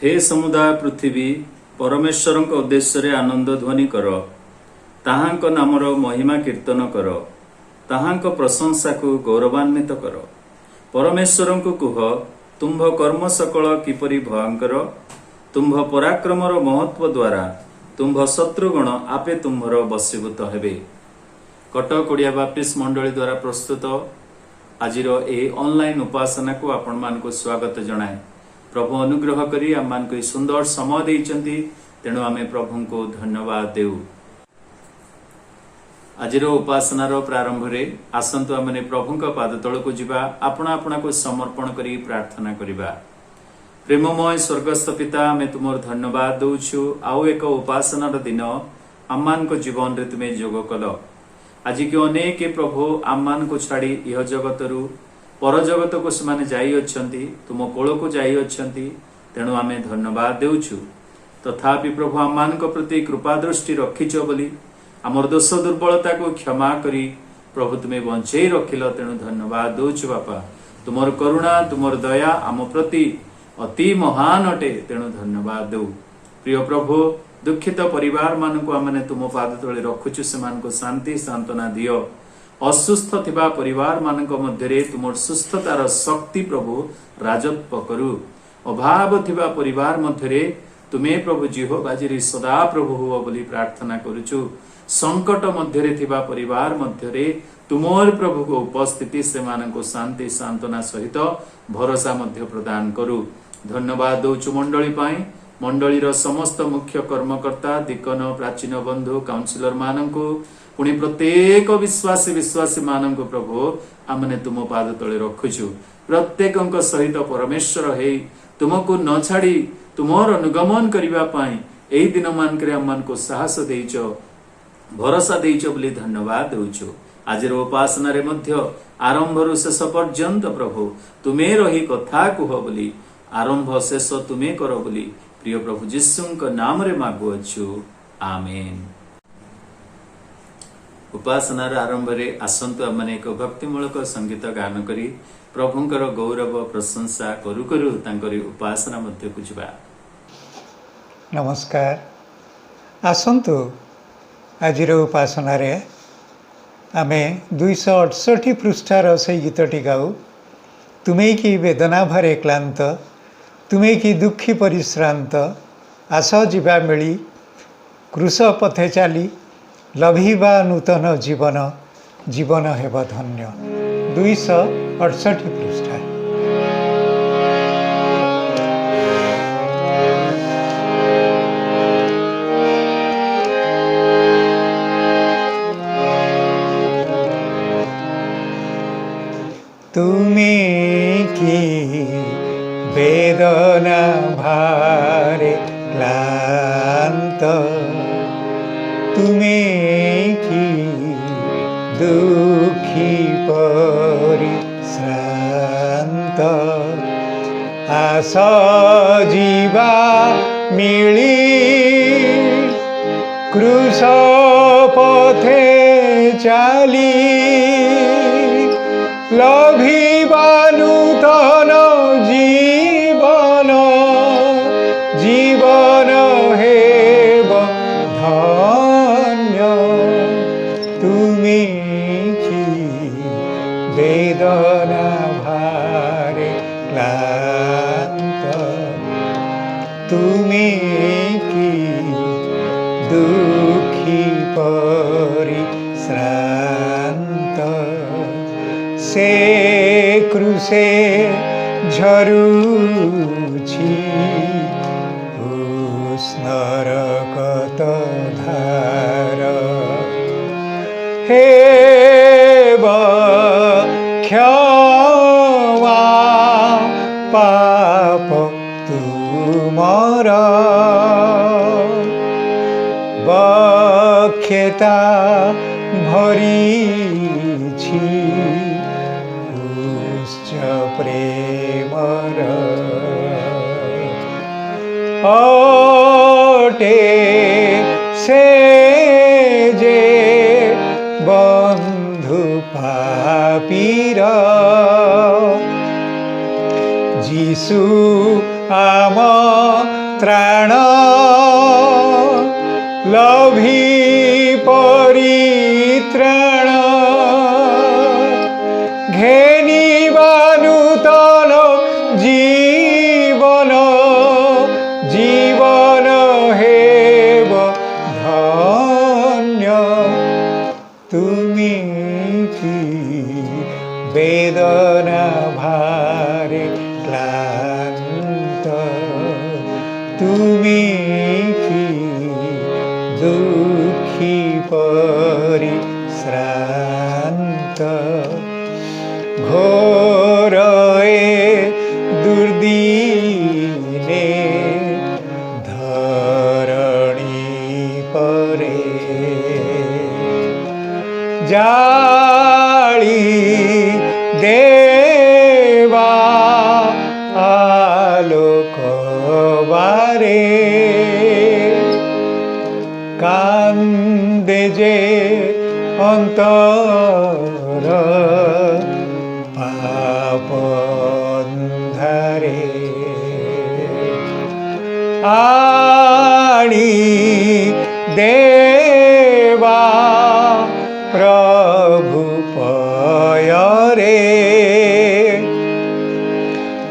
हे समुदाय पृथ्वी परमेश्वरଙ୍କ उद्देश्य आनंद ध्वनि कर, ताहांक नामर महिमा कीर्तन कर, ताहांक प्रशंसा को गौरवान्वित कर। परमेश्वर को कुह, तुम्भ कर्म सकल किपरि भयंकर, तुम्भ पराक्रमर महत्व द्वारा तुम्भ शत्रुगण आपे तुम्भर बशीभूत हेबे। कटक ओडिया बाप्टिस्ट मंडली द्वारा प्रस्तुत आजिर ए ऑनलाइन उपासना को आपण मान को स्वागत जनाए। प्रभु अनुग्रह करी आम मान को सुंदर समय देइचंती, तेणु आमे प्रभु को धन्यवाद देउ। आजिर उपासनार प्रारंभ रे आसंतु आमने प्रभु का पाद तल को जिबा, आपना आपना को समर्पण करी प्रार्थना करिबा। प्रेममय स्वर्गस्थ पिता, आमे तुमर धन्यवाद दउछु। आउ एक उपासनार दिन आम मान को जीवन रे तुमे जोग कल। आज के अनेक प्रभु आम मान को छाड़ी यह जगतरू पर जगत को से जाई अछंती, तुम कोल को जाई अछंती, तेणु आमे धन्यवाद देउछु। तथापि प्रभु आम मान को प्रति कृपा दृष्टि रखिछ बोली आमर दोष दुर्बलता को क्षमा करी प्रभु तुम्हें बंचई रखिल, तेणु धन्यवाद दउछु। बापा तुमर करुणा तुमर दया आम प्रति अति महान अटे, तेणु धन्यवाद देउ। प्रिय प्रभु दुखित परिवार मान को आमने तुम पाद तले रखुछु, से मान को शांति सांत्वना दियो। असुस्थ थिबा परिवार मान मध्य तुम सुस्थतार शक्ति प्रभु राजत्व करू। अभाव थिबा परिवार मध्य तुम्हें प्रभु जिहोबाजी सदा प्रभु हुआ बोली प्रार्थना करुचु। संकट मध्य थिबा परिवार मध्य तुमर प्रभु को उपस्थिति से मान को शांति सांत्वना सहित भरोसा मध्य प्रदान करू। धन्यवाद दउचु मंडली पाई, मंडलीर समस्त मुख्य कर्मकर्ता दिकन प्राचीन बंधु काउंसिलर मानंकु पुणी प्रत्येक विश्वासी मानंकु प्रभु आमने तुम पाद तले रखुछु। प्रत्येकंक सहित परमेश्वर हे तुमको न छाड़ी तुमर अनुगमन करिबा पाई एही दिन मानकरे आम मान को साहस देइचो, भरोसा देइचो बोली धन्यवाद दउछु। आजिर उपासना रे मध्य आरंभरु शेष पर्यंत प्रभु तुमे रही कथा कुह बोली, आरंभ शेष तुमे कर बोली प्रिय प्रभु जिसुंक नाम रे मागुअछु, आमेन। उपासनार आरंभ रे आसंतु आमने एक भक्तिमूलक संगीत गान करी प्रभुंकर गौरव प्रशंसा करू करू तांकरी उपासना मध्य को जिबा। नमस्कार, आसंतु आजिर उपासना रे आमे 268 पृष्ठार से गीतटी गाऊ। तुमे की वेदना भरे क्लांत, तुमे की दुखी परिश्रांत, आस जीवा मिली क्रूस पथे चाली, लभिबा नूतन जीवन, जीवन हेब धन्य। 268 पृष्ठा। तुमे की वेदना भारे क्लांत, तुमे की दुखी परिश्रांत, आस जीवा मिली क्रूस पथे चाली, लभिबा नूतन जीवन, जीवन हेब धन्य। तुमे की वेदना भारे क्लांत, तुमे की दुखी परिश्रांत, से क्रूसे झरुछि उष्णरकत धार, हेब क्षमा पाप तुमर, बख्यता भरिछि प्रेमर, अटे से जे बंधु पापीर, जीसु आम त्राण लभी परित्राण घेनिबा नूतन जीवन जीवन हेब धन्य तुमी की वेदना भारे क्लांत तुमी की दुखी परिश्रांत घोर दुर्दीने धरणी परे जाली देवा आलोक बारे कांदे जे अंतर पाप अंधारे आनी देवा प्रभु पयरे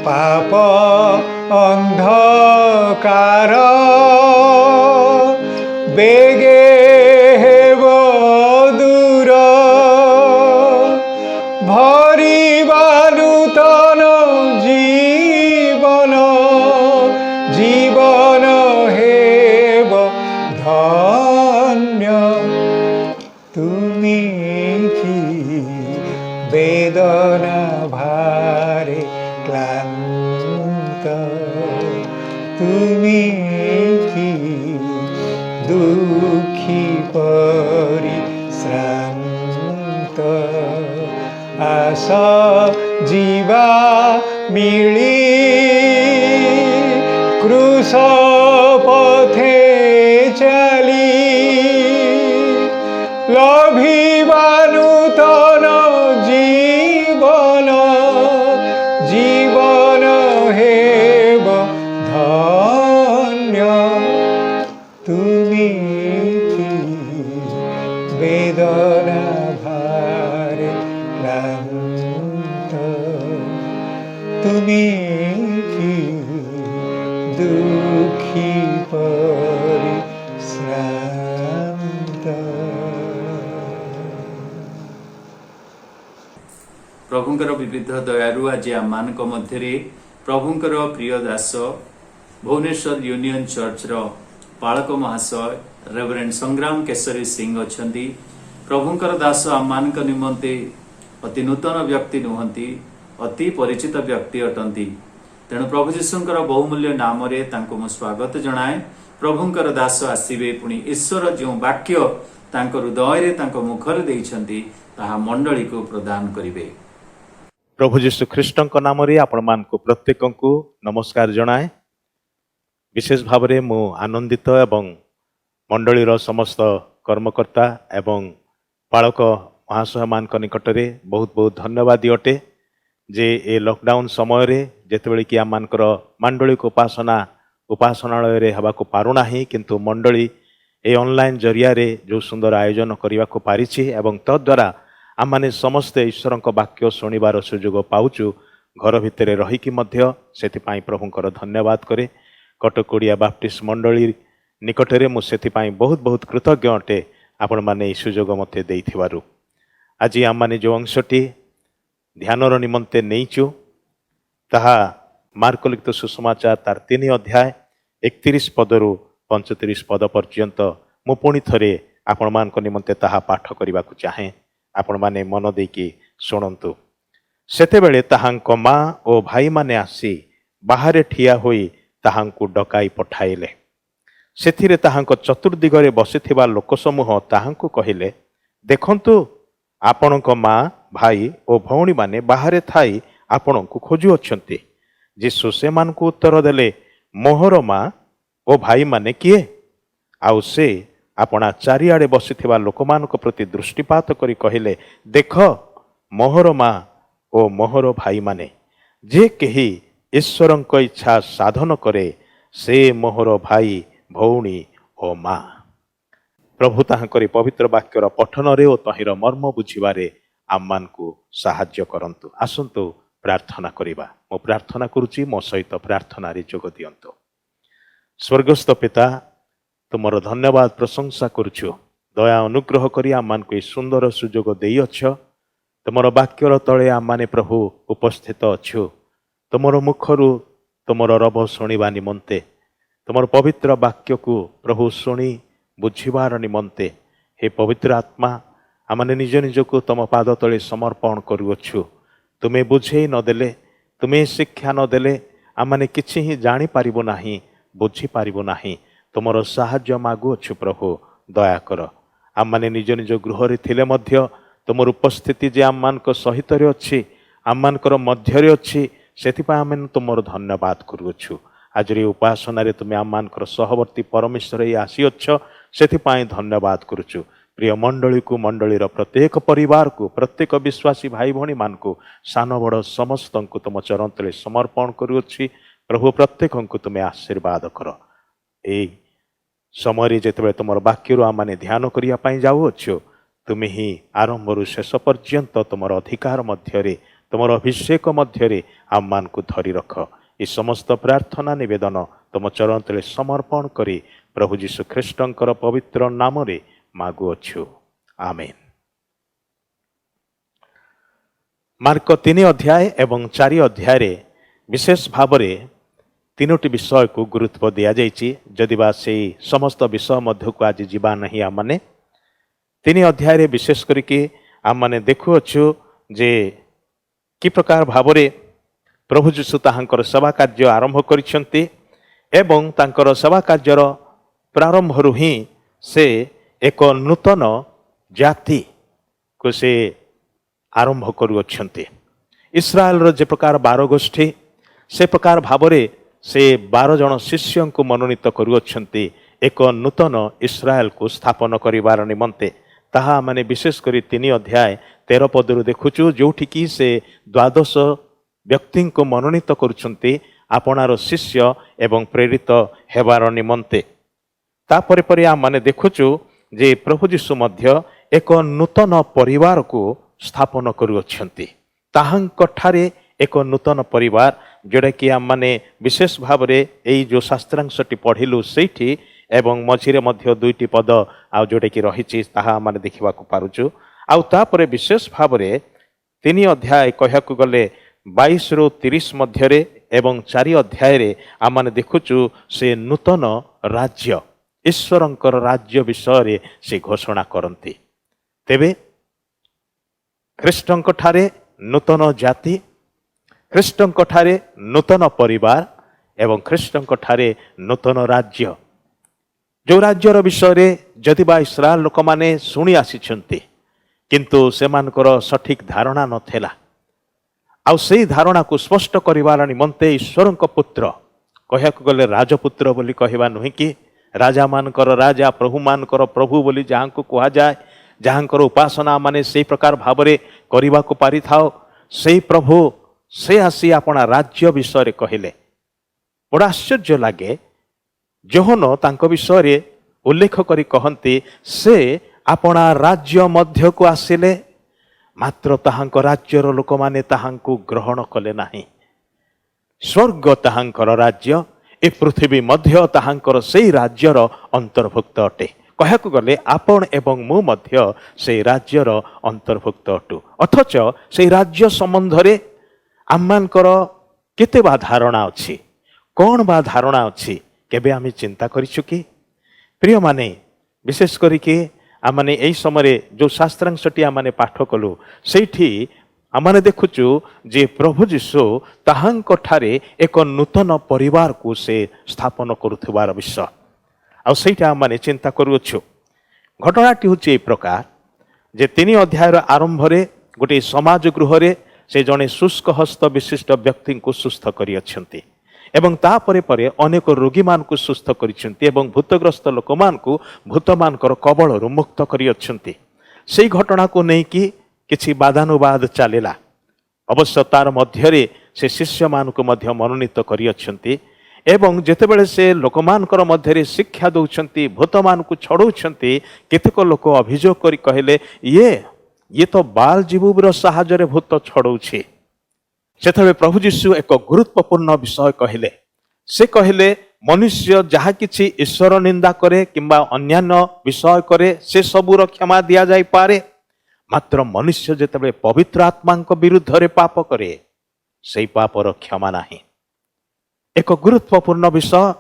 पाप अंधकार बेगे हेब दूर भरिबा नूतन जीवन जीवन हेब धन्य तुमी की वेदना भारे क्लांत तुमी की दुखी परिश्रांत आशा जीवा मिली क्रूस पथे चली लभिबा नूतन जीवन जीवन हेब धन्य तुमी की वेदना भारे क्लांत तुमी की दुखी परिश्रांत। प्रभुंकर विविध दयारु आज आम मध्य प्रभुंकर प्रिय दास भुवनेश्वर यूनियन चर्च रो पालक महाशय रेवरेंड संग्राम केशरी सिंह अछंती। प्रभुंकर दास आम निमंते अति नूतन व्यक्ति नुहंती अति परिचित व्यक्ति अटंती तेणु प्रभु जीशुंकर बहुमूल्य नाम रे तांको मु स्वागत जणाए। प्रभुंकर दास आसीबे पुणी ईश्वर जो वाक्य तांको हृदय रे तांको मुखर देइछंती ताहा मंडली को प्रदान करिवे। प्रभु जीशु ख्रीष्टଙ୍କ ନାମରେ ଆପଣମାନଙ୍କୁ ପ୍ରତ୍ୟେକଙ୍କୁ ନମସ୍କାର ଜଣାଏ। ବିଶେଷ ଭାବରେ ମୁଁ ଆନନ୍ଦିତ ଏବଂ ମଣ୍ଡଳୀର ସମସ୍ତ କର୍ମକର୍ତ୍ତା ଏବଂ ପାଳକ ମହାଶୟମାନଙ୍କ ନିକଟରେ ବହୁତ ବହୁତ ଧନ୍ୟବାଦ ଅଟେ ଯେ ଏ ଲକଡାଉନ ସମୟରେ ଯେତେବେଳେ କି ଆମମାନଙ୍କର ମାଣ୍ଡଳିକ ଉପାସନାଳୟରେ ହେବାକୁ ପାରୁନାହିଁ କିନ୍ତୁ ମଣ୍ଡଳୀ ଏ ଅନଲାଇନ ଜରିଆରେ ଯେଉଁ ସୁନ୍ଦର ଆୟୋଜନ କରିବାକୁ ପାରିଛି ଏବଂ ତଦ୍ୱାରା ଆମମାନେ ସମସ୍ତେ ଈଶ୍ୱରଙ୍କ ବାକ୍ୟ ଶୁଣିବାର ସୁଯୋଗ ପାଉଛୁ ଘର ଭିତରେ ରହିକି ମଧ୍ୟ ସେଥିପାଇଁ ପ୍ରଭୁଙ୍କର ଧନ୍ୟବାଦ କରେ। କଟକ ଓଡ଼ିଆ ବାପ୍ଟିଷ୍ଟ ମଣ୍ଡଳୀ ନିକଟରେ ମୁଁ ସେଥିପାଇଁ ବହୁତ ବହୁତ କୃତଜ୍ଞ ଅଟେ ଆପଣମାନେ ଏହି ସୁଯୋଗ ମୋତେ ଦେଇଥିବାରୁ। ଆଜି ଆମମାନେ ଯେଉଁ ଅଂଶଟି ଧ୍ୟାନର ନିମନ୍ତେ ନେଇଛୁ ତାହା ମାର୍କ ଲିଖିତ ସୁସମାଚାର ତାର 3 ଅଧ୍ୟାୟ 31 ପଦରୁ 35 ପଦ ପର୍ଯ୍ୟନ୍ତ ମୁଁ ପୁଣି ଥରେ ଆପଣମାନଙ୍କ ନିମନ୍ତେ ତାହା ପାଠ କରିବାକୁ ଚାହେଁ। ଆପଣମାନେ ମନ ଦେଇକି ଶୁଣନ୍ତୁ। ସେତେବେଳେ ତାହାଙ୍କ ମା ଓ ଭାଇମାନେ ଆସି ବାହାରେ ଠିଆ ହୋଇ ତାହାଙ୍କୁ ଡକାଇ ପଠାଇଲେ। ସେଥିରେ ତାହାଙ୍କ ଚତୁର୍ଦିଗରେ ବସିଥିବା ଲୋକସମୂହ ତାହାଙ୍କୁ କହିଲେ, ଦେଖନ୍ତୁ ଆପଣଙ୍କ ମା ଭାଇ ଓ ଭଉଣୀମାନେ ବାହାରେ ଥାଇ ଆପଣଙ୍କୁ ଖୋଜୁଅଛନ୍ତି। ଯୀଶୁ ସେମାନଙ୍କୁ ଉତ୍ତର ଦେଲେ, ମୋହର ମା ଓ ଭାଇମାନେ କିଏ? ଆଉ ସେ ଆପଣା ଚାରିଆଡ଼େ ବସିଥିବା ଲୋକମାନଙ୍କ ପ୍ରତି ଦୃଷ୍ଟିପାତ କରି କହିଲେ, ଦେଖ ମୋହର ମା ଓ ମୋହର ଭାଇମାନେ। ଯେ କେହି ଈଶ୍ୱରଙ୍କ ଇଚ୍ଛା ସାଧନ କରେ, ସେ ମୋହର ଭାଇ ଭଉଣୀ ଓ ମା। ପ୍ରଭୁ ତାହାଙ୍କରି ପବିତ୍ର ବାକ୍ୟର ପଠନରେ ଓ ତହିଁର ମର୍ମ ବୁଝିବାରେ ଆମମାନଙ୍କୁ ସାହାଯ୍ୟ କରନ୍ତୁ। ଆସନ୍ତୁ ପ୍ରାର୍ଥନା କରିବା। ମୁଁ ପ୍ରାର୍ଥନା କରୁଛି, ମୋ ସହିତ ପ୍ରାର୍ଥନାରେ ଯୋଗ ଦିଅନ୍ତୁ। ସ୍ୱର୍ଗସ୍ଥ ପିତା, ତୁମର ଧନ୍ୟବାଦ ପ୍ରଶଂସା କରୁଛୁ। ଦୟା ଅନୁଗ୍ରହ କରି ଆମମାନଙ୍କୁ ଏହି ସୁନ୍ଦର ସୁଯୋଗ ଦେଇଅଛ। ତୁମର ବାକ୍ୟର ତଳେ ଆମମାନେ ପ୍ରଭୁ ଉପସ୍ଥିତ ଅଛୁ। ତୁମର ମୁଖରୁ ତୁମର ରବ ଶୁଣିବା ନିମନ୍ତେ, ତୁମର ପବିତ୍ର ବାକ୍ୟକୁ ପ୍ରଭୁ ଶୁଣି ବୁଝିବାର ନିମନ୍ତେ, ହେ ପବିତ୍ର ଆତ୍ମା, ଆମମାନେ ନିଜ ନିଜକୁ ତୁମ ପାଦ ତଳେ ସମର୍ପଣ କରୁଅଛୁ। ତୁମେ ବୁଝେଇ ନଦେଲେ, ତୁମେ ଶିକ୍ଷା ନଦେଲେ ଆମମାନେ କିଛି ହିଁ ଜାଣିପାରିବୁ ନାହିଁ, ବୁଝିପାରିବୁ ନାହିଁ। ତୁମର ସାହାଯ୍ୟ ମାଗୁଅଛୁ ପ୍ରଭୁ, ଦୟାକର। ଆମମାନେ ନିଜ ନିଜ ଗୃହରେ ଥିଲେ ମଧ୍ୟ ତୁମର ଉପସ୍ଥିତି ଯେ ଆମମାନଙ୍କ ସହିତରେ ଅଛି, ଆମମାନଙ୍କର ମଧ୍ୟରେ ଅଛି, ସେଥିପାଇଁ ଆମେ ତୁମର ଧନ୍ୟବାଦ କରୁଅଛୁ। ଆଜିର ଏହି ଉପାସନାରେ ତୁମେ ଆମମାନଙ୍କର ସହବର୍ତ୍ତୀ ପରମେଶ୍ୱର ହେଇ ଆସିଅଛ, ସେଥିପାଇଁ ଧନ୍ୟବାଦ କରୁଛୁ। ପ୍ରିୟ ମଣ୍ଡଳୀକୁ, ମଣ୍ଡଳୀର ପ୍ରତ୍ୟେକ ପରିବାରକୁ, ପ୍ରତ୍ୟେକ ବିଶ୍ୱାସୀ ଭାଇ ଭଉଣୀମାନଙ୍କୁ, ସାନ ବଡ଼ ସମସ୍ତଙ୍କୁ ତୁମ ଚରଣ ତଳେ ସମର୍ପଣ କରୁଅଛି। ପ୍ରଭୁ, ପ୍ରତ୍ୟେକଙ୍କୁ ତୁମେ ଆଶୀର୍ବାଦ କର। ଏଇ ସମୟରେ ଯେତେବେଳେ ତୁମର ବାକ୍ୟରୁ ଆମମାନେ ଧ୍ୟାନ କରିବା ପାଇଁ ଯାଉଅଛୁ, ତୁମେ ହିଁ ଆରମ୍ଭରୁ ଶେଷ ପର୍ଯ୍ୟନ୍ତ ତୁମର ଅଧିକାର ମଧ୍ୟରେ, ତୁମର ଅଭିଷେକ ମଧ୍ୟରେ ଆମମାନଙ୍କୁ ଧରି ରଖ। ଏ ସମସ୍ତ ପ୍ରାର୍ଥନା ନିବେଦନ ତୁମ ଚରଣ ତଳେ ସମର୍ପଣ କରି ପ୍ରଭୁ ଯୀଶୁ ଖ୍ରୀଷ୍ଟଙ୍କର ପବିତ୍ର ନାମରେ ମାଗୁଅଛୁ, ଆମେନ୍। ମାର୍କ 3 ଅଧ୍ୟାୟ ଏବଂ 4 ଅଧ୍ୟାୟରେ ବିଶେଷ ଭାବରେ 3ଟି ବିଷୟକୁ ଗୁରୁତ୍ୱ ଦିଆଯାଇଛି। ଯଦିବା ସେହି ସମସ୍ତ ବିଷୟ ମଧ୍ୟକୁ ଆଜି ଯିବା ନାହିଁ। ଆମମାନେ 3 ଅଧ୍ୟାୟରେ ବିଶେଷ କରିକି ଆମମାନେ ଦେଖୁଅଛୁ ଯେ କି ପ୍ରକାର ଭାବରେ ପ୍ରଭୁ ଯୀଶୁ ତାହାଙ୍କର ସେବା କାର୍ଯ୍ୟ ଆରମ୍ଭ କରିଛନ୍ତି ଏବଂ ତାଙ୍କର ସେବା କାର୍ଯ୍ୟର ପ୍ରାରମ୍ଭରୁ ହିଁ ସେ ଏକ ନୂତନ ଜାତିକୁ ସେ ଆରମ୍ଭ କରୁଅଛନ୍ତି। ଇସ୍ରାଏଲର ଯେ ପ୍ରକାର 12 ଗୋଷ୍ଠୀ, ସେ ପ୍ରକାର ଭାବରେ ସେ 12 ଜଣ ଶିଷ୍ୟଙ୍କୁ ମନୋନୀତ କରୁଅଛନ୍ତି ଏକ ନୂତନ ଇସ୍ରାଏଲକୁ ସ୍ଥାପନ କରିବାର ନିମନ୍ତେ। ତାହା ମାନେ ବିଶେଷ କରି 3 ଅଧ୍ୟାୟ 13 ପଦରୁ ଦେଖୁଛୁ, ଯେଉଁଠିକି ସେ 12 ବ୍ୟକ୍ତିଙ୍କୁ ମନୋନୀତ କରୁଛନ୍ତି ଆପଣାର ଶିଷ୍ୟ ଏବଂ ପ୍ରେରିତ ହେବାର ନିମନ୍ତେ। ତାପରେ ପରେ ଆମମାନେ ଦେଖୁଛୁ ଯେ ପ୍ରଭୁ ଯୀଶୁ ମଧ୍ୟ ଏକ ନୂତନ ପରିବାରକୁ ସ୍ଥାପନ କରୁଅଛନ୍ତି। ତାହାଙ୍କଠାରେ ଏକ ନୂତନ ପରିବାର, ଯେଉଁଟାକି ଆମମାନେ ବିଶେଷ ଭାବରେ ଏଇ ଯେଉଁ ଶାସ୍ତ୍ରାଂଶଟି ପଢ଼ିଲୁ ସେଇଠି ଏବଂ ମଝିରେ ମଧ୍ୟ 2ଟି ପଦ ଆଉ ଯେଉଁଟାକି ରହିଛି ତାହା ଆମେ ଦେଖିବାକୁ ପାରୁଛୁ। ଆଉ ତାପରେ ବିଶେଷ ଭାବରେ 3 ଅଧ୍ୟାୟ କହିବାକୁ ଗଲେ 22ରୁ 30 ମଧ୍ୟରେ ଏବଂ 4 ଅଧ୍ୟାୟରେ ଆମେ ଦେଖୁଛୁ ସେ ନୂତନ ରାଜ୍ୟ, ଈଶ୍ୱରଙ୍କର ରାଜ୍ୟ ବିଷୟରେ ସେ ଘୋଷଣା କରନ୍ତି। ତେବେ ଖ୍ରୀଷ୍ଟଙ୍କଠାରେ ନୂତନ ଜାତି, ଖ୍ରୀଷ୍ଟଙ୍କଠାରେ ନୂତନ ପରିବାର ଏବଂ ଖ୍ରୀଷ୍ଟଙ୍କଠାରେ ନୂତନ ରାଜ୍ୟ, ଯେଉଁ ରାଜ୍ୟର ବିଷୟରେ ଯଦିବା ଇସ୍ରାଏଲ ଲୋକମାନେ ଶୁଣି ଆସିଛନ୍ତି କିନ୍ତୁ ସେମାନଙ୍କର ସଠିକ ଧାରଣା ନଥିଲା। ଆଉ ସେହି ଧାରଣାକୁ ସ୍ପଷ୍ଟ କରିବାର ନିମନ୍ତେ ଈଶ୍ୱରଙ୍କ ପୁତ୍ର, କହିବାକୁ ଗଲେ ରାଜପୁତ୍ର ବୋଲି କହିବା ନୁହେଁ କି, ରାଜାମାନଙ୍କର ରାଜା, ପ୍ରଭୁମାନଙ୍କର ପ୍ରଭୁ ବୋଲି ଯାହାଙ୍କୁ କୁହାଯାଏ, ଯାହାଙ୍କର ଉପାସନା ମାନେ ସେହି ପ୍ରକାର ଭାବରେ କରିବାକୁ ପାରିଥାଉ, ସେହି ପ୍ରଭୁ ସେ ଆସି ଆପଣା ରାଜ୍ୟ ବିଷୟରେ କହିଲେ। ବଡ଼ ଆଶ୍ଚର୍ଯ୍ୟ ଲାଗେ, ଯୋହନ ତାଙ୍କ ବିଷୟରେ ଉଲ୍ଲେଖ କରି କହନ୍ତି ସେ ଆପଣା ରାଜ୍ୟ ମଧ୍ୟକୁ ଆସିଲେ, ମାତ୍ର ତାହାଙ୍କ ରାଜ୍ୟର ଲୋକମାନେ ତାହାଙ୍କୁ ଗ୍ରହଣ କଲେ ନାହିଁ। ସ୍ୱର୍ଗ ତାହାଙ୍କର ରାଜ୍ୟ, ଏ ପୃଥିବୀ ମଧ୍ୟ ତାହାଙ୍କର ସେହି ରାଜ୍ୟର ଅନ୍ତର୍ଭୁକ୍ତ ଅଟେ। କହିବାକୁ ଗଲେ ଆପଣ ଏବଂ ମୁଁ ମଧ୍ୟ ସେହି ରାଜ୍ୟର ଅନ୍ତର୍ଭୁକ୍ତ ଅଟୁ। ଅଥଚ ସେହି ରାଜ୍ୟ ସମ୍ବନ୍ଧରେ ଆମମାନଙ୍କର କେତେ ବା ଧାରଣା ଅଛି? କ'ଣ ବା ଧାରଣା ଅଛି? କେବେ ଆମେ ଚିନ୍ତା କରିଛୁ କି? ପ୍ରିୟମାନେ, ବିଶେଷ କରିକି ଆମମାନେ ଏହି ସମୟରେ ଯେଉଁ ଶାସ୍ତ୍ରାଂଶଟି ଆମେ ପାଠ କଲୁ, ସେଇଠି ଆମେ ଦେଖୁଛୁ ଯେ ପ୍ରଭୁ ଯୀଶୁ ତାହାଙ୍କଠାରେ ଏକ ନୂତନ ପରିବାରକୁ ସେ ସ୍ଥାପନ କରୁଥିବାର ବିଷୟ। ଆଉ ସେଇଟା ଆମେ ଚିନ୍ତା କରୁଅଛୁ। ଘଟଣାଟି ହେଉଛି ଏହି ପ୍ରକାର ଯେ 3 ଅଧ୍ୟାୟର ଆରମ୍ଭରେ ଗୋଟିଏ ସମାଜ ଗୃହରେ ସେ ଜଣେ ଶୁଷ୍କ ହସ୍ତ ବିଶିଷ୍ଟ ବ୍ୟକ୍ତିଙ୍କୁ ସୁସ୍ଥ କରିଅଛନ୍ତି ଏବଂ ତାପରେ ପରେ ଅନେକ ରୋଗୀମାନଙ୍କୁ ସୁସ୍ଥ କରିଛନ୍ତି ଏବଂ ଭୂତଗ୍ରସ୍ତ ଲୋକମାନଙ୍କୁ ଭୂତମାନଙ୍କର କବଳରୁ ମୁକ୍ତ କରିଅଛନ୍ତି। ସେହି ଘଟଣାକୁ ନେଇକି କିଛି ବାଦାନୁବାଦ ଚାଲିଲା। ଅବଶ୍ୟ ତାର ମଧ୍ୟରେ से शिष्य मानक मध्य मनोनीत करिअछन्ति एवं जेतेबेले से लोकमानकर मध्यरे शिक्षा दौछन्ति भूत मानक छड़ौछन्ति केतेक लोक अभियोग करी कहले ये तो बाल जीवुर साहाय्य भूत छड़ौछि। सेतबेले प्रभु यीशु एक गुरुत्वपूर्ण विषय कहले। से कहले मनुष्य जहा किछि ईश्वर निंदा करे किंबा अन्यान्य विषय करे से सबूर क्षमा दिया जाय पारे, मात्र मनुष्य जेतेबेले पवित्र आत्मांक विरुद्ध रे पाप करे से पापर क्षमा नाही। एक गुरुत्वपूर्ण विषय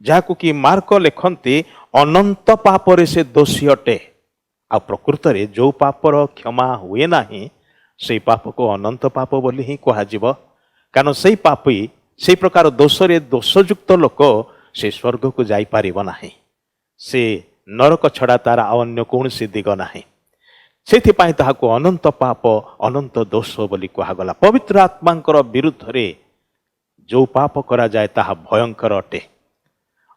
जहाकु कि मार्क लेखन्ति अनंत पापरे से दोषी अटे। आ प्रकृत रे जो पापर क्षमा हुए नाही से पाप को अनंत पाप बोली ही कहाजिब, कारण से पापी से प्रकार दोषरे दोषयुक्त लोक से स्वर्ग को जाई पारिब नाही, से नरक छड़ा तार अन्य कौनसी दिग नाही। सेथिपाई ताहाको अनंत पाप अनंत दोष बोली कहागला। पवित्र आत्मांकर विरुद्ध रे जो पाप करा जाए ताहा भयंकर अटे।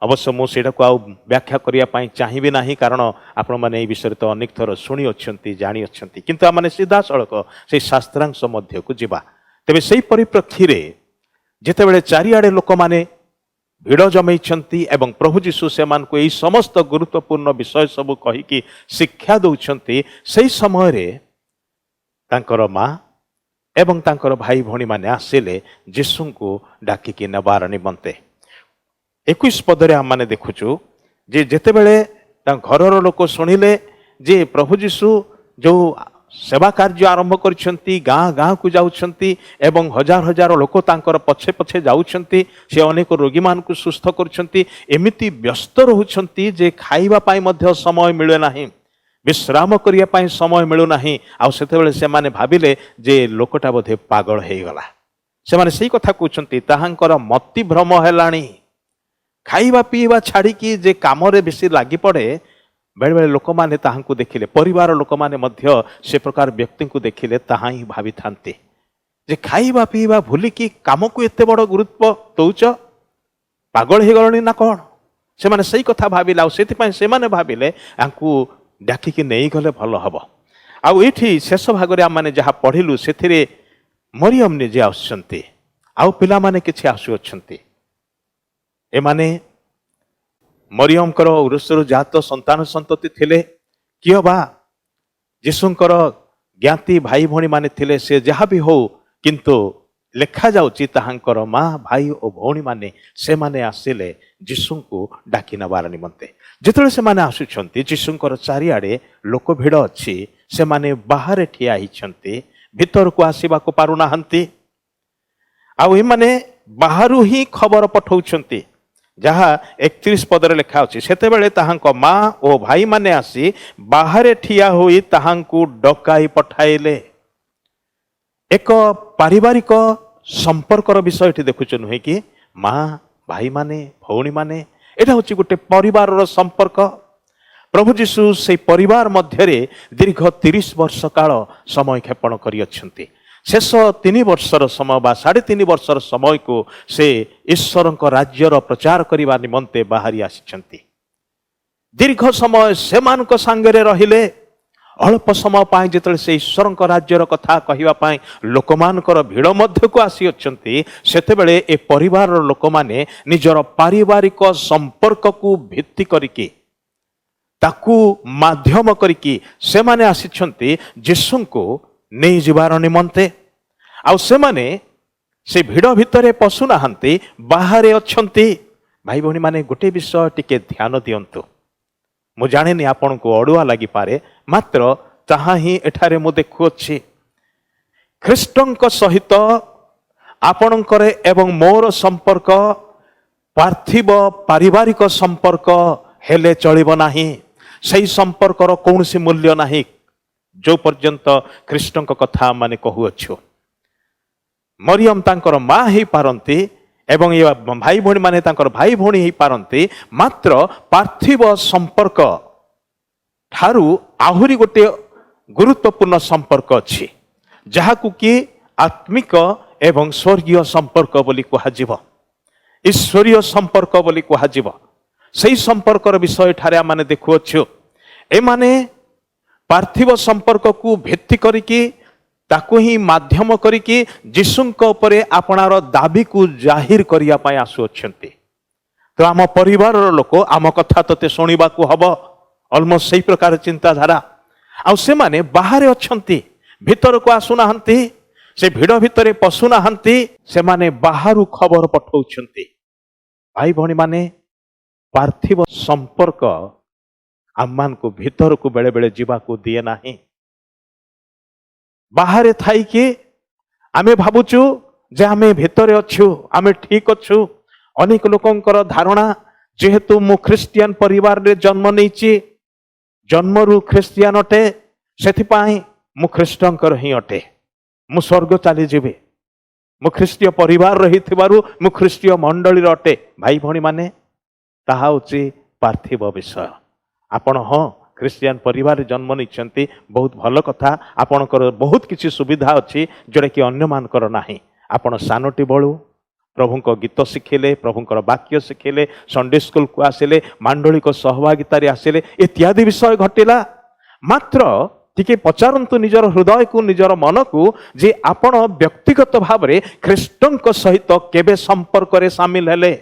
अवश्य मुझे व्याख्या करने चाहिए ना, कारण आपण मैंने ये विषय तो अनेक थर शुणी अच्छी जानी अच्छा, किंतु आम सीधा सड़क से शास्त्रांश मध्य को जीवा। तेरे से परिप्रेक्षी रे जितेबले चारिआडे लोक माने भिड़ जमैछन्ति एवं प्रभु जीशु से मानकु एई समस्त गुरुत्वपूर्ण विषय सब कहिकी शिक्षा दउछन्ति, सेई समय रे तांकर माँ एवं तांकर भाई भौणी माने आसिले जीशु को डाकिकी नेबार निमंते। 21 पदरे आम माने देखुचु जे जेतेबेले घरर लोक शुणिले जे प्रभु जीशु जो सेवा कार्य आरंभ करछन्ति, गाँ गाँ को जाउछन्ति एवं हजार हजार लोक तांकर पछे पछे जाउछन्ति, से अनेक रोगी मान को सुस्थ करछन्ति, एमिति व्यस्त रहुछन्ति जे खाइबा पाई मध्य समय मिले नाही, विश्राम करिया पाई समय मिलु नाही। आ सेतेबेले से माने भाबिले जे लोकटा बोधे पागल हे गला। से माने सेही कथा कहउछन्ति ताहांकर मति भ्रम हेलाणी। खाइबा पीवा छाड़ी की जे कामरे बेसी लागि पड़े, बेले बेले लोक माने ताहांकु देखिले, परिवार लोक माने मध्य से प्रकार व्यक्ति को देखिले ताहा ही भावी थांते जे खाइबा पीवा भूली की काम को एते बड़ गुरुत्व दउच, पागल हे गलणी ना कोन। से माने सेही कथा भाबिला, सेति पय से माने भाबिले आंकु डाकिकी नहीं गले भल हम। आउ एठी शेष भागरे आम माने जहा पढ़िलु सेथिरे मरियम निजे आउछन्ति, आउ पिला माने किछि आसुअछन्ति। ए माने मरियम कर उरुसरु जात संतान संतति थिले, कियो बा जीशुंकर ज्ञाति भाई भौणी माने थिले, से जहा भी हो, किंतु लेखा जाउची ताहांकर माँ भाई और भौणी माने से माने आसिले जीशु को डाकी नबार निमंते। जेतले से माने आसुछन्ति, जीशुंकर चारिआडे लोक भिड़ अछि, से माने बाहर ठिया हिछन्ति, भीतर को आसीबा को पारु नाहंती। आउ ए माने बाहरु ही खबर पठौछन्ति, जहा 31 पदरे लिखा अछि, सेतेबेले ताहांक माँ और भाई माने आसी बाहर ठिया होई ताहांकु डकाई पठाइले। एक पारिवारिक संपर्कर विषय देखुछु नुहे कि माँ भाई माने भौणी माने एटा होछि गोटे परिवार संपर्क। प्रभु जीशु से परिवार मध्यरे दीर्घ 30 वर्ष काल समय क्षेपण करिअछन्ति। शेष 3 वर्षर समय बा 3.5 वर्षर समय को से ईश्वर राज्यर प्रचार करने निमंते बाहरी आसिछन्ति। दीर्घ समय से मानक सांगरे रहिले, अल्प समय पाई जेतले से ईश्वर राज्यर कथा कहिबा पाई लोकमानकर भिड़ मध्य को आसी अछन्ति, सेतेबेले ए परिवार लोक माने निजर पारिवारिक संपर्क को भित्ति करिके ताकू माध्यम करिके से माने आसिछन्ति जीशु को नहीं जीवार निमंते। आउ से माने से भिड़ भितरे पशु नाहंती, बाहरे अछन्ति। भाई भौणी माने गोटे विषय टिके ध्यान दियंतु। मु जाने आपण को अड़ुआ लगी पारे, मात्र ताहा ही एठारे मु देखुअछि ख्रीष्टंक सहित आपणकर एवं मोर संपर्क पार्थिव पारिवारिक संपर्क हेले चलिब नाही। सही संपर्कर कौनसी मूल्य नाही जो पर्यंत ख्रीष्टंक कथा माने कहूअछु। मरियम तांकर माँ ही पारंती एवं ये भाई भौणी माने तांकर भाई भौणी ही पारंती, मात्र पार्थिव संपर्क ठारू आहुरी गोटे गुरुत्वपूर्ण संपर्क अछि, जहाकु कि आत्मिक एवं स्वर्गीय संपर्क बोली कहाजिब, ईश्वरीय संपर्क बोली कहाजिब। सही संपर्कर विषय ठारे माने देखुअछु। ए माने पार्थिव संपर्क को भित्ति करिकी ताकू ही माध्यम करिकी जीशुंक उपरे आपणार दाबी को जाहिर करिया पाई आसुअछंती। तो आम परिवार लोक आम कथा तते शुणा हम अलमोस्ट से प्रकार चिंताधारा आउ से माने बाहर अच्छंती भीतर को आसुना से भिड़ भितर पशुना से माने बाहर खबर पठाउछंती। भाई भणी माने पार्थिव संपर्क आम को भीतर को बेले बेले जीवा को दिए नाही। बाहर थाई कि आमे भाबुचु जे आमे भीतर अच्छु आमे ठीक अच्छु। अनेक लोकंकर धारणा जेहेतु मु ख्रिस्टियन परिवार रे जन्म नहींची जन्मरु ख्रिस्टियन अटे सेथिपाई मु ख्रिस्टंकर ही अटे मु स्वर्ग चली जीवे मु ख्रिस्टीय परिवार रही थिबारु मु ख्रिस्टीय मंडली अटे। भाई भणी माने ताहा होची पार्थिव विषय। आपण हाँ ख्रिस्टियन परिवार जन्म नहीं बहुत भल कथा आपणकर बहुत किसी सुविधा अच्छी जोड़ा कि अन्य मानकर नाही। आपण सानटी बलू प्रभुंक गीत शिखिले प्रभुंकर वाक्य शिखिले संडे स्कूल को आसिले मांडलिक सहभागितार आसिले इत्यादि विषय घटिला। मात्र टिके पचारंतु निजर हृदय को निजर मन को जे आपण व्यक्तिगत भाव में ख्रिस्टंक सहित केबे संपर्क रे सामिल हेले।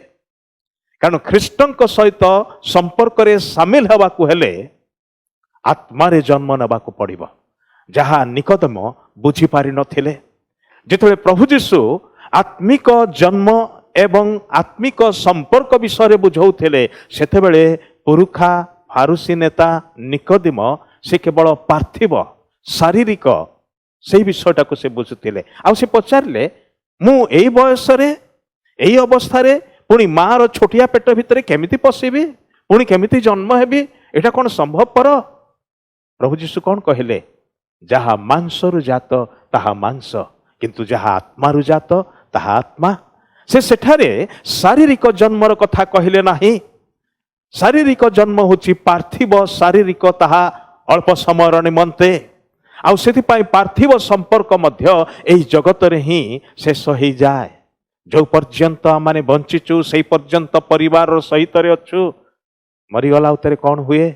कारण ख्रिस्टंक सहित संपर्क रे सामिल हवा को हेले आत्मारे जन्म नबाकू पड़िबो जहा निकोदेम बुझी पारि नथिले। जेतबे प्रभु जीशु आत्मिक जन्म एवं आत्मिक संपर्क विषय बुझाउथिले सेतेबेले पुरुखा फारुसी नेता निकोदेम से केवल पार्थिव शारीरिक से विषयटा को से बुझुथिले। आ से पचारिले मु एई बयस रे एई अवस्था रे पुणी मार छोटिया पेट भितर केमिति पशिबी पुणी केमिति जन्म हेबी एटा कोन संभव पर। प्रभु जीशु कौन कहले जहा मांसरु जात ताहा मांस किंतु जहा आत्मारु जात ताहा आत्मा। से सेठारे शारीरिक जन्मर कथा कहले नाही। शारीरिक जन्म होची पार्थिव शारीरिक ताहा अल्प समय निमंते आउ सेथिपाई पार्थिव संपर्क मध्य एही जगत रे ही शेष हो जाए। जो पर्यंत माने बंचिचु से पर्यंत परिवार सहित रे अछु मरीगला उतरे कौन हुए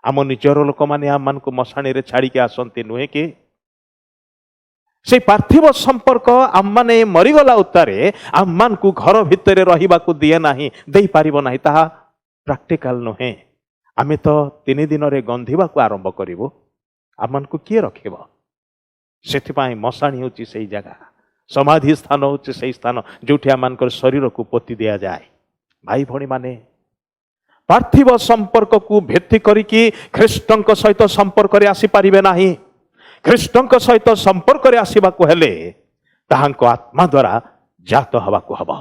आम निजर लोक माने आम मान को मशाणी रे छाड़ी के आसंती नुहे कि से पार्थिव संपर्क आम माने मरीगला उतारे आम मान को घर भितर रहिबा को दिए नाही देई पारिबो नाही ताहा प्रैक्टिकल नुहे। आमे तो 3 दिन रे गंधिबा को आरंभ करिवो आम मान को किए रखिबो सेथिपाई मशाणी होची सेई जगह समाधि स्थान होची सेई स्थान जोठी आम मानकर शरीर को पोती दिया जाए। भाई भणी माने पार्थिव संपर्क को भित्ति करिकी ख्रिस्टंक सहित संपर्क रे आसी पारिबे नाही। ख्रिस्टंक सहित संपर्क रे आसीबा को हेले ताहांको आत्मा द्वारा जात हवा को हबो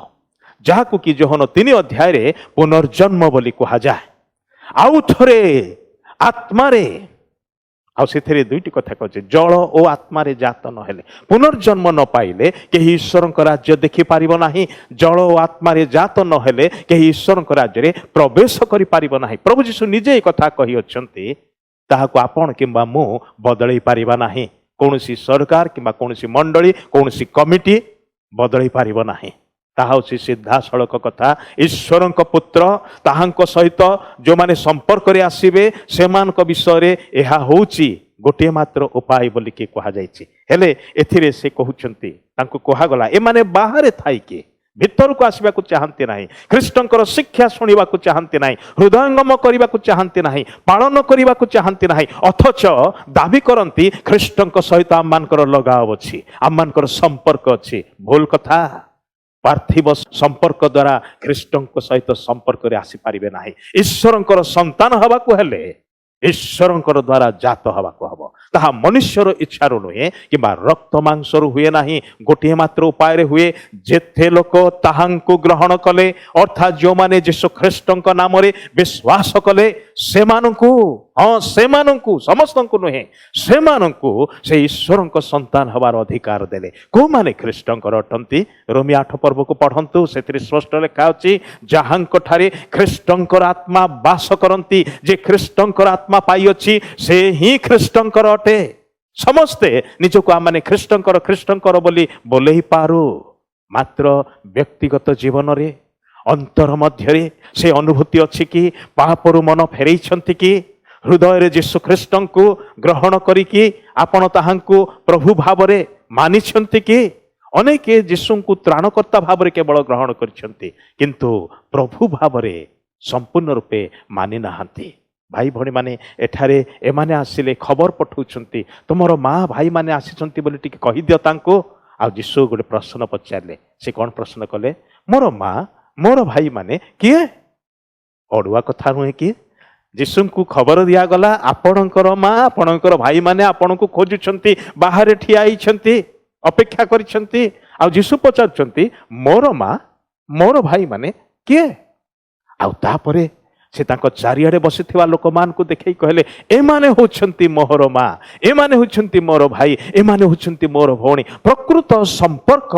जहा को कि जोहन 3 अध्याय रे पुनर्जन्म बोली कहा जाए। आउ थरे आत्मा रे आउ सेथरे दुईटी कथा कहছে जल ओ आत्मा रे जात न हेले पुनर्जन्म न पाइले केही ईश्वरक राज्य देखि पारिबो नाही। जल ओ आत्मा रे जात न हेले केही ईश्वरक राज्य रे प्रवेश करि पारिबो नाही। प्रभु जीशु निजे कथा कहि अछंती ताहाको आपण किंबा मु बदलै पारिबा नाही। कोनोसी सरकार किंबा कोनोसी मंडली कोनोसी कमिटी बदलै पारिबो नाही। ताहा होछि सीधा सड़क कथा। ईश्वरक पुत्र ताहांको सहित जो माने संपर्क रे आसीबे सेमानक विषय रे एहा होछि गोटे मात्र उपाय बोली के कहा जायछि। हेले एथिरे से कहउछंती तांको कहा गला ए माने बाहर थाई के भीतर को आसबा को चाहंती नाही। ख्रिस्टंकर शिक्षा सुनिबा को चाहंती नाही। हृदयंगम करिबा को चाहंती नाही। पालन करिबा को चाहंती नाही। अथच दाबी करंती ख्रिस्टंक सहित आम मानकर लगाव अछि आम मानकर संपर्क अछि। भूल कथा। पार्थिव संपर्क द्वारा ख्रिस्टंक सहित संपर्क रे आसी पारिबे नाही। ईश्वरंकर संतान हवा को हेले ईश्वरंकर द्वारा जात हवा को हबो ताहा मनुष्यर इच्छारो नुहे किंबा रक्त मांसरु हुए नाही। गोटे मात्र उपाय रे हुए जेथे लोक ताहांको ग्रहण कले अर्थात जो माने यीशु ख्रिस्टंक नाम रे विश्वास कले सेमानंकु हाँ सेमानंकु समस्तंकु नुहे सेमानंकु से ईश्वरंक संतान हबार अधिकार देले। को माने ख्रिस्टंकर अटंती रोमी 8 पर्व को पढ़ंतु सेथिरे स्पष्ट लेखा अछि जहांक ठारे ख्रिस्टंकर आत्मा वास करंती जे ख्रिस्टंकर आत्मा पाई अछि से ही ख्रिस्टंकर अटे। समस्ते निजको आम माने ख्रिस्टंकर बोली बोले ही पारू मात्र व्यक्तिगत जीवन रे अंतर मध्य से अनुभूति अच्छी कि पापरु मन फेरई कि ହୃଦୟରେ ଯୀଶୁ ଖ୍ରୀଷ୍ଟଙ୍କୁ ଗ୍ରହଣ କରିକି ଆପଣ ତାହାଙ୍କୁ ପ୍ରଭୁ ଭାବରେ ମାନିଛନ୍ତି କି? ଅନେକ ଯୀଶୁଙ୍କୁ ତ୍ରାଣକର୍ତ୍ତା ଭାବରେ କେବଳ ଗ୍ରହଣ କରିଛନ୍ତି, କିନ୍ତୁ ପ୍ରଭୁ ଭାବରେ ସମ୍ପୂର୍ଣ୍ଣ ରୂପେ ମାନି ନାହାନ୍ତି। ଭାଇ ଭଉଣୀମାନେ, ଏଠାରେ ଏମାନେ ଆସିଲେ ଖବର ପଠାଉଛନ୍ତି, ତୁମର ମା ଭାଇମାନେ ଆସିଛନ୍ତି ବୋଲି ଟିକେ କହିଦିଅ ତାଙ୍କୁ। ଆଉ ଯୀଶୁ ଗୋଟେ ପ୍ରଶ୍ନ ପଚାରିଲେ। ସେ କ'ଣ ପ୍ରଶ୍ନ କଲେ? ମୋର ମା ମୋର ଭାଇମାନେ କିଏ? ଅଡୁଆ କଥା ନୁହେଁ କି? ଯୀଶୁଙ୍କୁ ଖବର ଦିଆଗଲା, ଆପଣଙ୍କର ମା ଆପଣଙ୍କର ଭାଇମାନେ ଆପଣଙ୍କୁ ଖୋଜୁଛନ୍ତି, ବାହାରେ ଠିଆ ହେଇଛନ୍ତି, ଅପେକ୍ଷା କରିଛନ୍ତି। ଆଉ ଯୀଶୁ ପଚାରୁଛନ୍ତି, ମୋର ମା ମୋର ଭାଇମାନେ କିଏ? ଆଉ ତାପରେ ସେ ତାଙ୍କ ଚାରିଆଡ଼େ ବସିଥିବା ଲୋକମାନଙ୍କୁ ଦେଖେଇ କହିଲେ, ଏମାନେ ହେଉଛନ୍ତି ମୋର ମା, ଏମାନେ ହେଉଛନ୍ତି ମୋର ଭାଇ, ଏମାନେ ହେଉଛନ୍ତି ମୋର ଭଉଣୀ। ପ୍ରକୃତ ସମ୍ପର୍କ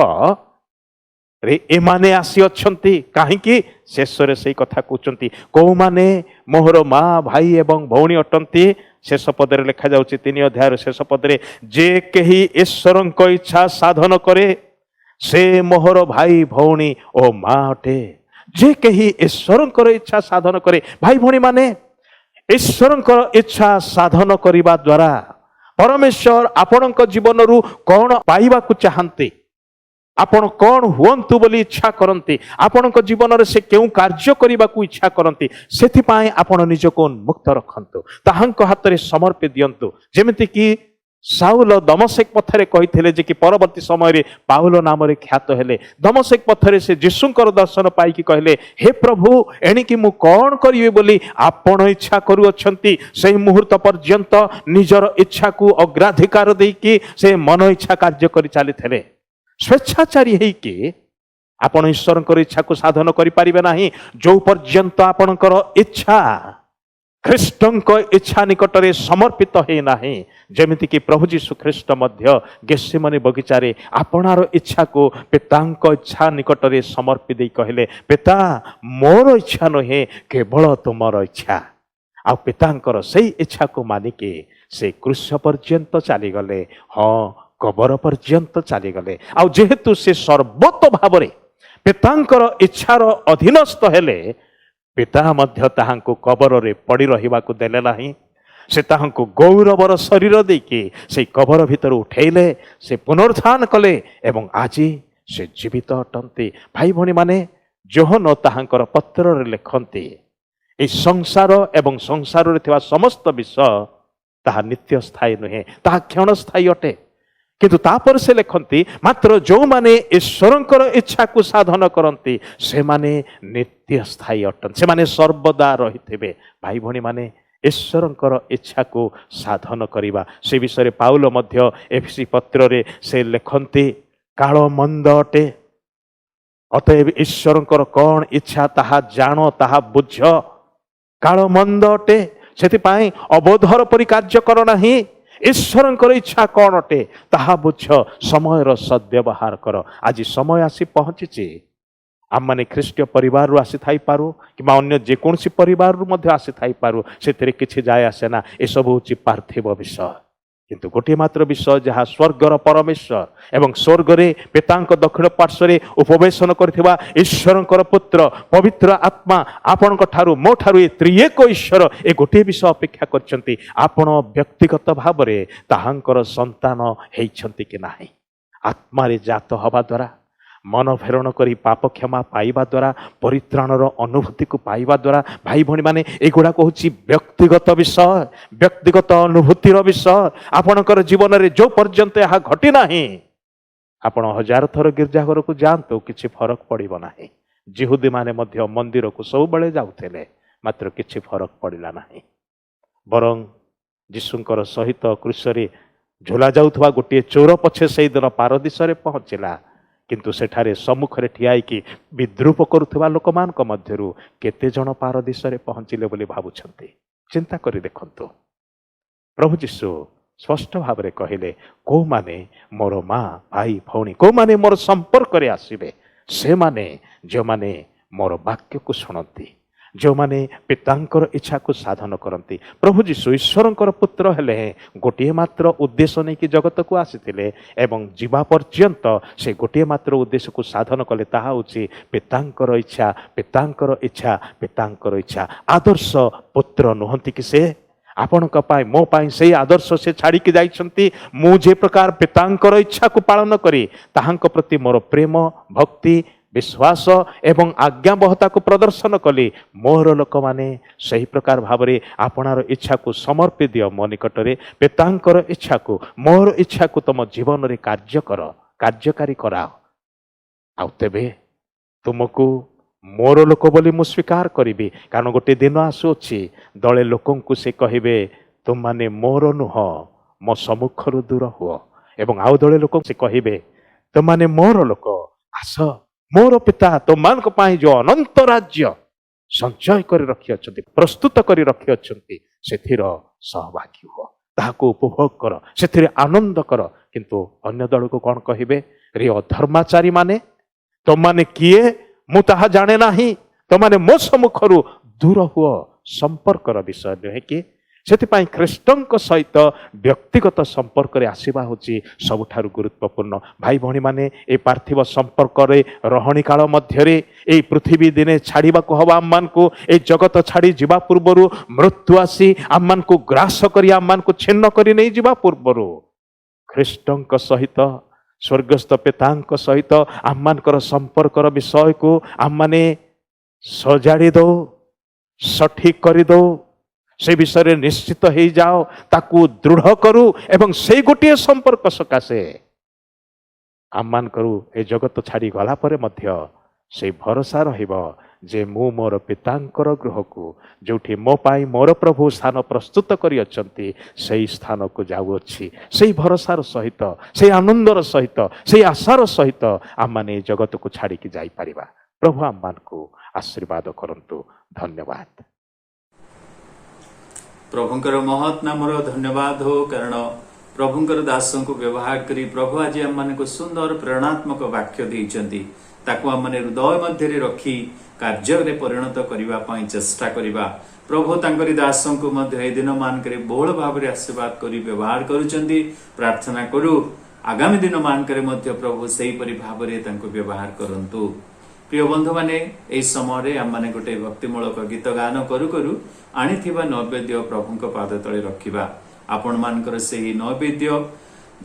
ରେ ଏମାନେ ଆସି ଅଛନ୍ତି। କାହିଁକି? ଶେଷରେ ସେଇ କଥା କହୁଛନ୍ତି, କୋଉମାନେ ମୋର ମା ଭାଇ ଏବଂ ଭଉଣୀ ଅଟନ୍ତି? ଶେଷ ପଦରେ ଲେଖାଯାଉଛି, 3 ଅଧ୍ୟାୟର ଶେଷ ପଦରେ, ଯେ କେହି ଈଶ୍ୱରଙ୍କ ଇଚ୍ଛା ସାଧନ କରେ ସେ ମୋହର ଭାଇ ଭଉଣୀ ଓ ମା ଅଟେ। ଯେ କେହି ଈଶ୍ୱରଙ୍କର ଇଚ୍ଛା ସାଧନ କରେ। ଭାଇ ଭଉଣୀ ମାନେ, ଈଶ୍ୱରଙ୍କର ଇଚ୍ଛା ସାଧନ କରିବା ଦ୍ୱାରା ପରମେଶ୍ୱର ଆପଣଙ୍କ ଜୀବନରୁ କ'ଣ ପାଇବାକୁ ଚାହାନ୍ତି, ଆପଣ କ'ଣ ହୁଅନ୍ତୁ ବୋଲି ଇଚ୍ଛା କରନ୍ତି, ଆପଣଙ୍କ ଜୀବନରେ ସେ କେଉଁ କାର୍ଯ୍ୟ କରିବାକୁ ଇଚ୍ଛା କରନ୍ତି, ସେଥିପାଇଁ ଆପଣ ନିଜକୁ ଉନ୍ମୁକ୍ତ ରଖନ୍ତୁ, ତାହାଙ୍କ ହାତରେ ସମର୍ପି ଦିଅନ୍ତୁ। ଯେମିତିକି ସାଉଲ ଦମଶେକ ପଥରେ କହିଥିଲେ ଯେ କି ପରବର୍ତ୍ତୀ ସମୟରେ ପାଉଲ ନାମରେ ଖ୍ୟାତ ହେଲେ। ଦମଶେକ ପଥରେ ସେ ଯୀଶୁଙ୍କର ଦର୍ଶନ ପାଇକି କହିଲେ, ହେ ପ୍ରଭୁ, ଏଣିକି ମୁଁ କ'ଣ କରିବି ବୋଲି ଆପଣ ଇଚ୍ଛା କରୁଅଛନ୍ତି? ସେହି ମୁହୂର୍ତ୍ତ ପର୍ଯ୍ୟନ୍ତ ନିଜର ଇଚ୍ଛାକୁ ଅଗ୍ରାଧିକାର ଦେଇକି ସେ ମନ ଇଚ୍ଛା କାର୍ଯ୍ୟ କରି ଚାଲିଥିଲେ। ସ୍ୱେଚ୍ଛାଚାରୀ ହେଇକି ଆପଣ ଈଶ୍ୱରଙ୍କର ଇଚ୍ଛାକୁ ସାଧନ କରିପାରିବେ ନାହିଁ ଯେଉଁ ପର୍ଯ୍ୟନ୍ତ ଆପଣଙ୍କର ଇଚ୍ଛା ଖ୍ରୀଷ୍ଟଙ୍କ ଇଚ୍ଛା ନିକଟରେ ସମର୍ପିତ ହେଇନାହିଁ। ଯେମିତିକି ପ୍ରଭୁ ଯୀଶୁ ଖ୍ରୀଷ୍ଟ ମଧ୍ୟ ଗେଥ୍ସେମନି ବଗିଚାରେ ଆପଣାର ଇଚ୍ଛାକୁ ପିତାଙ୍କ ଇଚ୍ଛା ନିକଟରେ ସମର୍ପି ଦେଇ କହିଲେ, ପିତା, ମୋର ଇଚ୍ଛା ନୁହେଁ, କେବଳ ତୁମର ଇଚ୍ଛା। ଆଉ ପିତାଙ୍କର ସେଇ ଇଚ୍ଛାକୁ ମାନିକି ସେ କ୍ରୁଶ ପର୍ଯ୍ୟନ୍ତ ଚାଲିଗଲେ। ହଁ, କବର ପର୍ଯ୍ୟନ୍ତ ଚାଲିଗଲେ। ଆଉ ଯେହେତୁ ସେ ସର୍ବତ ଭାବରେ ପିତାଙ୍କର ଇଚ୍ଛାର ଅଧୀନସ୍ଥ ହେଲେ, ପିତା ମଧ୍ୟ ତାହାଙ୍କୁ କବରରେ ପଡ଼ି ରହିବାକୁ ଦେଲେ ନାହିଁ। ସେ ତାହାଙ୍କୁ ଗୌରବର ଶରୀର ଦେଇକି ସେଇ କବର ଭିତରୁ ଉଠେଇଲେ, ସେ ପୁନରୁତ୍ଥାନ କଲେ ଏବଂ ଆଜି ସେ ଜୀବିତ ଅଟନ୍ତି। ଭାଇ ଭଉଣୀମାନେ, ଯୋହନ ତାହାଙ୍କର ପତ୍ରରେ ଲେଖନ୍ତି, ଏହି ସଂସାର ଏବଂ ସଂସାରରେ ଥିବା ସମସ୍ତ ବିଷୟ ତାହା ନିତ୍ୟ ସ୍ଥାୟୀ ନୁହେଁ, ତାହା କ୍ଷଣସ୍ଥାୟୀ ଅଟେ। କିନ୍ତୁ ତାପରେ ସେ ଲେଖନ୍ତି, ମାତ୍ର ଯେଉଁମାନେ ଈଶ୍ୱରଙ୍କର ଇଚ୍ଛାକୁ ସାଧନ କରନ୍ତି ସେମାନେ ନିତ୍ୟ ସ୍ଥାୟୀ ଅଟନ୍ତି, ସେମାନେ ସର୍ବଦା ରହିଥିବେ। ଭାଇ ଭଉଣୀମାନେ, ଈଶ୍ୱରଙ୍କର ଇଚ୍ଛାକୁ ସାଧନ କରିବା, ସେ ବିଷୟରେ ପାଉଲ ମଧ୍ୟ ଏଫେସୀ ପତ୍ରରେ ସେ ଲେଖନ୍ତି, କାଳ ମନ୍ଦ ଅଟେ, ଅତଏବ ଈଶ୍ୱରଙ୍କର କ'ଣ ଇଚ୍ଛା ତାହା ଜାଣ, ତାହା ବୁଝ। କାଳ ମନ୍ଦ ଅଟେ, ସେଥିପାଇଁ ଅବୋଧର ପରି କାର୍ଯ୍ୟ କର ନାହିଁ। ଈଶ୍ୱରଙ୍କର ଇଚ୍ଛା କ'ଣ ଅଟେ ତାହା ବୁଝ, ସମୟର ସଦ୍ବ୍ୟବହାର କର। ଆଜି ସମୟ ଆସି ପହଞ୍ଚିଛି। ଆମମାନେ ଖ୍ରୀଷ୍ଟୀୟ ପରିବାରରୁ ଆସିଥାଇପାରୁ କିମ୍ବା ଅନ୍ୟ ଯେକୌଣସି ପରିବାରରୁ ମଧ୍ୟ ଆସିଥାଇପାରୁ, ସେଥିରେ କିଛି ଯାଏ ଆସେ ନା। ଏସବୁ ହେଉଛି ପାର୍ଥିବ ବିଷୟ। କିନ୍ତୁ ଗୋଟିଏ ମାତ୍ର ବିଷୟ, ଯାହା ସ୍ୱର୍ଗର ପରମେଶ୍ୱର ଏବଂ ସ୍ୱର୍ଗରେ ପିତାଙ୍କ ଦକ୍ଷିଣ ପାର୍ଶ୍ୱରେ ଉପବେଶନ କରିଥିବା ଈଶ୍ୱରଙ୍କର ପୁତ୍ର ପବିତ୍ର ଆତ୍ମା ଆପଣଙ୍କ ଠାରୁ, ମୋ ଠାରୁ ଏ ତ୍ରିଏକ ଈଶ୍ୱର ଏ ଗୋଟିଏ ବିଷୟ ଅପେକ୍ଷା କରିଛନ୍ତି, ଆପଣ ବ୍ୟକ୍ତିଗତ ଭାବରେ ତାହାଙ୍କର ସନ୍ତାନ ହେଇଛନ୍ତି କି ନାହିଁ। ଆତ୍ମାରେ ଜାତ ହେବା ଦ୍ୱାରା, ମନ ଫେରଣ କରି ପାପ କ୍ଷମା ପାଇବା ଦ୍ୱାରା, ପରିତ୍ରାଣର ଅନୁଭୂତିକୁ ପାଇବା ଦ୍ୱାରା, ଭାଇ ଭଉଣୀମାନେ, ଏଗୁଡ଼ାକ ହେଉଛି ବ୍ୟକ୍ତିଗତ ବିଷୟ, ବ୍ୟକ୍ତିଗତ ଅନୁଭୂତିର ବିଷୟ। ଆପଣଙ୍କର ଜୀବନରେ ଯେଉଁ ପର୍ଯ୍ୟନ୍ତ ଏହା ଘଟି ନାହିଁ, ଆପଣ 1000 ଥର ଗିର୍ଜା ଘରକୁ ଯାଆନ୍ତୁ, କିଛି ଫରକ ପଡ଼ିବ ନାହିଁ। ଜିହୁଦୀମାନେ ମଧ୍ୟ ମନ୍ଦିରକୁ ସବୁବେଳେ ଯାଉଥିଲେ, ମାତ୍ର କିଛି ଫରକ ପଡ଼ିଲା ନାହିଁ। ବରଂ ଯୀଶୁଙ୍କର ସହିତ କ୍ରୁଶରେ ଝୁଲା ଯାଉଥିବା ଗୋଟିଏ ଚୋର ପଛେ ସେଇଦିନ ପାରଦିଶରେ ପହଞ୍ଚିଲା, କିନ୍ତୁ ସେଠାରେ ସମ୍ମୁଖରେ ଠିଆ ହେଇକି ବିଦ୍ରୂପ କରୁଥିବା ଲୋକମାନଙ୍କ ମଧ୍ୟରୁ କେତେଜଣ ପାରଦିଶରେ ପହଞ୍ଚିଲେ ବୋଲି ଭାବୁଛନ୍ତି? ଚିନ୍ତା କରି ଦେଖନ୍ତୁ। ପ୍ରଭୁ ଯୀଶୁ ସ୍ପଷ୍ଟ ଭାବରେ କହିଲେ, କୋଉମାନେ ମୋର ମା ଭାଇ ଭଉଣୀ, କୋଉମାନେ ମୋର ସମ୍ପର୍କରେ ଆସିବେ? ସେମାନେ ଯେଉଁମାନେ ମୋର ବାକ୍ୟକୁ ଶୁଣନ୍ତି, ଯେଉଁମାନେ ପିତାଙ୍କର ଇଚ୍ଛାକୁ ସାଧନ କରନ୍ତି। ପ୍ରଭୁ ଯୀଶୁ ଈଶ୍ୱରଙ୍କର ପୁତ୍ର ହେଲେ ଗୋଟିଏ ମାତ୍ର ଉଦ୍ଦେଶ୍ୟ ନେଇକି ଜଗତକୁ ଆସିଥିଲେ ଏବଂ ଯିବା ପର୍ଯ୍ୟନ୍ତ ସେ ଗୋଟିଏ ମାତ୍ର ଉଦ୍ଦେଶ୍ୟକୁ ସାଧନ କଲେ, ତାହା ହେଉଛି ପିତାଙ୍କର ଇଚ୍ଛା, ପିତାଙ୍କର ଇଚ୍ଛା, ପିତାଙ୍କର ଇଚ୍ଛା। ଆଦର୍ଶ ପୁତ୍ର ନୁହନ୍ତି କି ସେ? ଆପଣଙ୍କ ପାଇଁ ମୋ ପାଇଁ ସେଇ ଆଦର୍ଶ ସେ ଛାଡ଼ିକି ଯାଇଛନ୍ତି। ମୁଁ ଯେ ପ୍ରକାର ପିତାଙ୍କର ଇଚ୍ଛାକୁ ପାଳନ କରି ତାହାଙ୍କ ପ୍ରତି ମୋର ପ୍ରେମ, ଭକ୍ତି, ବିଶ୍ୱାସ ଏବଂ ଆଜ୍ଞାବହତାକୁ ପ୍ରଦର୍ଶନ କଲି, ମୋର ଲୋକମାନେ ସେହି ପ୍ରକାର ଭାବରେ ଆପଣାର ଇଚ୍ଛାକୁ ସମର୍ପି ଦିଅ ମୋ ନିକଟରେ। ପିତାଙ୍କର ଇଚ୍ଛାକୁ, ମୋର ଇଚ୍ଛାକୁ ତମ ଜୀବନରେ କାର୍ଯ୍ୟକାରୀ କରାଅ। ଆଉ ତେବେ ତୁମକୁ ମୋର ଲୋକ ବୋଲି ମୁଁ ସ୍ୱୀକାର କରିବି। କାରଣ ଗୋଟିଏ ଦିନ ଆସୁଅଛି, ଦଳେ ଲୋକଙ୍କୁ ସେ କହିବେ ତୁମମାନେ ମୋର ନୁହଁ, ମୋ ସମ୍ମୁଖରୁ ଦୂର ହୁଅ। ଏବଂ ଆଉ ଦଳେ ଲୋକ ସେ କହିବେ ତୁମମାନେ ମୋର ଲୋକ, ଆସ ମୋର ପିତା ତୁମମାନଙ୍କ ପାଇଁ ଯେଉଁ ଅନନ୍ତ ରାଜ୍ୟ ସଞ୍ଚୟ କରି ରଖିଅଛନ୍ତି, ପ୍ରସ୍ତୁତ କରି ରଖିଅଛନ୍ତି, ସେଥିର ସହଭାଗୀ ହୁଅ, ତାହାକୁ ଉପଭୋଗ କର, ସେଥିରେ ଆନନ୍ଦ କର। କିନ୍ତୁ ଅନ୍ୟ ଦଳକୁ କ'ଣ କହିବେ? ରେ ଅଧର୍ମାଚାରୀ ମାନେ, ତୁମମାନେ କିଏ ମୁଁ ତାହା ଜାଣେ ନାହିଁ, ତୁମମାନେ ମୋ ସମ୍ମୁଖରୁ ଦୂର ହୁଅ। ସମ୍ପର୍କର ବିଷୟ ନୁହେଁ କି? ସେଥିପାଇଁ ଖ୍ରୀଷ୍ଟଙ୍କ ସହିତ ବ୍ୟକ୍ତିଗତ ସମ୍ପର୍କରେ ଆସିବା ହେଉଛି ସବୁଠାରୁ ଗୁରୁତ୍ୱପୂର୍ଣ୍ଣ। ଭାଇ ଭଉଣୀମାନେ, ଏ ପାର୍ଥିବ ସମ୍ପର୍କରେ ରହଣି କାଳ ମଧ୍ୟରେ ଏହି ପୃଥିବୀ ଦିନେ ଛାଡ଼ିବାକୁ ହେବ ଆମମାନଙ୍କୁ। ଏହି ଜଗତ ଛାଡ଼ି ଯିବା ପୂର୍ବରୁ, ମୃତ୍ୟୁ ଆସି ଆମମାନଙ୍କୁ ଗ୍ରାସ କରି ଆମମାନଙ୍କୁ ଛିନ୍ନ କରି ନେଇଯିବା ପୂର୍ବରୁ, ଖ୍ରୀଷ୍ଟଙ୍କ ସହିତ, ସ୍ୱର୍ଗସ୍ଥ ପିତାଙ୍କ ସହିତ ଆମମାନଙ୍କର ସମ୍ପର୍କର ବିଷୟକୁ ଆମମାନେ ସଜାଡ଼ି ଦଉ, ସଠିକ୍ କରିଦଉ, ସେ ବିଷୟରେ ନିଶ୍ଚିତ ହେଇଯାଅ, ତାକୁ ଦୃଢ଼ କରୁ। ଏବଂ ସେଇ ଗୋଟିଏ ସମ୍ପର୍କ ସକାଶେ ଆମମାନଙ୍କର ଏ ଜଗତ ଛାଡ଼ି ଗଲା ପରେ ମଧ୍ୟ ସେଇ ଭରସା ରହିବ ଯେ ମୁଁ ମୋର ପିତାଙ୍କର ଗୃହକୁ, ଯେଉଁଠି ମୋ ପାଇଁ ମୋର ପ୍ରଭୁ ସ୍ଥାନ ପ୍ରସ୍ତୁତ କରିଅଛନ୍ତି, ସେଇ ସ୍ଥାନକୁ ଯାଉଅଛି। ସେଇ ଭରସାର ସହିତ, ସେଇ ଆନନ୍ଦର ସହିତ, ସେଇ ଆଶାର ସହିତ ଆମମାନେ ଏ ଜଗତକୁ ଛାଡ଼ିକି ଯାଇପାରିବା। ପ୍ରଭୁ ଆମମାନଙ୍କୁ ଆଶୀର୍ବାଦ କରନ୍ତୁ। ଧନ୍ୟବାଦ। ପ୍ରଭୁଙ୍କର ମହତ୍ ନାମର ଧନ୍ୟବାଦ ହଉ, କାରଣ ପ୍ରଭୁଙ୍କର ଦାସଙ୍କୁ ବ୍ୟବହାର କରି ପ୍ରଭୁ ଆଜି ଆମମାନଙ୍କୁ ସୁନ୍ଦର ପ୍ରେରଣାତ୍ମକ ବାକ୍ୟ ଦେଇଛନ୍ତି। ତାକୁ ଆମମାନେ ହୃଦୟ ମଧ୍ୟରେ ରଖି କାର୍ଯ୍ୟରେ ପରିଣତ କରିବା ପାଇଁ ଚେଷ୍ଟା କରିବା। ପ୍ରଭୁ ତାଙ୍କରି ଦାସଙ୍କୁ ମଧ୍ୟ ଏ ଦିନ ମାନଙ୍କରେ ବହୁଳ ଭାବରେ ଆଶୀର୍ବାଦ କରି ବ୍ୟବହାର କରୁଛନ୍ତି। ପ୍ରାର୍ଥନା କରୁ ଆଗାମୀ ଦିନ ମାନଙ୍କରେ ମଧ୍ୟ ପ୍ରଭୁ ସେହିପରି ଭାବରେ ତାଙ୍କୁ ବ୍ୟବହାର କରନ୍ତୁ। ପ୍ରିୟ ବନ୍ଧୁମାନେ, ଏହି ସମୟରେ ଆମମାନେ ଗୋଟେ ଭକ୍ତିମୂଳକ ଗୀତ ଗାନ କରୁ କରୁ ଆଣିଥିବା ନୈବେଦ୍ୟ ପ୍ରଭୁଙ୍କ ପାଦ ତଳେ ରଖିବା। ଆପଣମାନଙ୍କର ସେହି ନୈବେଦ୍ୟ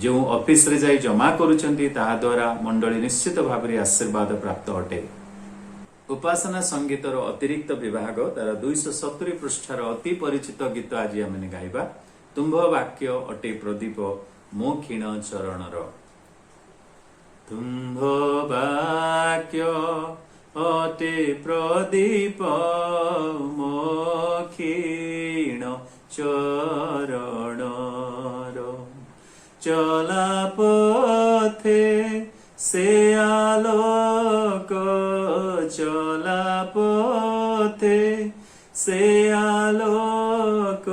ଯେଉଁ ଅଫିସରେ ଯାଇ ଜମା କରୁଛନ୍ତି, ତାହା ଦ୍ୱାରା ମଣ୍ଡଳୀ ନିଶ୍ଚିତ ଭାବରେ ଆଶୀର୍ବାଦ ପ୍ରାପ୍ତ ଅଟେ। ଉପାସନା ସଙ୍ଗୀତର ଅତିରିକ୍ତ ବିଭାଗ ତାର 270 ପୃଷ୍ଠାର ଅତି ପରିଚିତ ଗୀତ ଆଜି ଆମେ ଗାଇବା। ତୁମ୍ଭ ବାକ୍ୟ ଅଟେ ପ୍ରଦୀପ ମୋ କ୍ଷୀଣ ଚରଣର। ତୁମ୍ଭ ବାକ୍ୟ ଅଟେ ପ୍ରଦୀପ ମୋ କ୍ଷୀଣ ଚରଣର। চলা পথে সে আলোক, চলা পথে সে আলোক,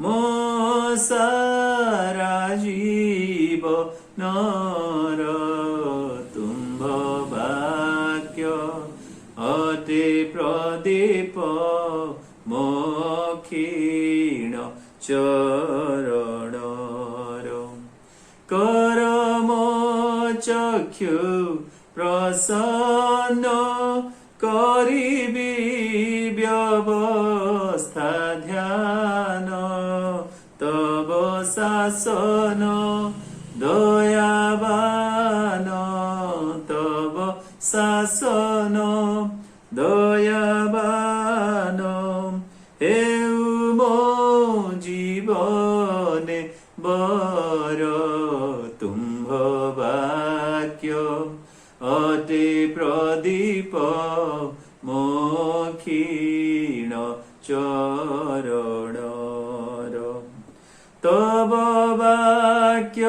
মো সারা জীবনর। তুম্ভ বাক্য অতে প্রদীপ মো ক্ষীণ চরণর। করম চক্ষু প্রসন্ন করিবি ব্যবস্থা ধ্যান। তব শাসন দয়াবান, তব শাসন দয়াবান। হেউ মো জীবনে বর। তুম্ভ বাক্য অতে প্রদীপ মো ক্ষীণ চরণর। তব বাক্য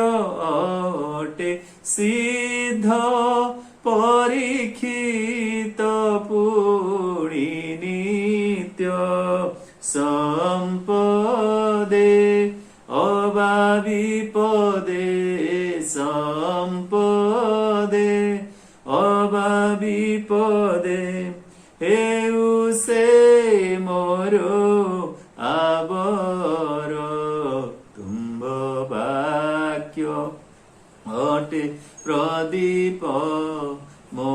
অটে সিদ্ধ পরীক্ষিত পুরি নিত্য সম্পদে অবা বিপদে সম্পদে অবা বিপদে। হেউ সে মোর আবর। তুম্ভ বাক্য অটে প্রদীপ মো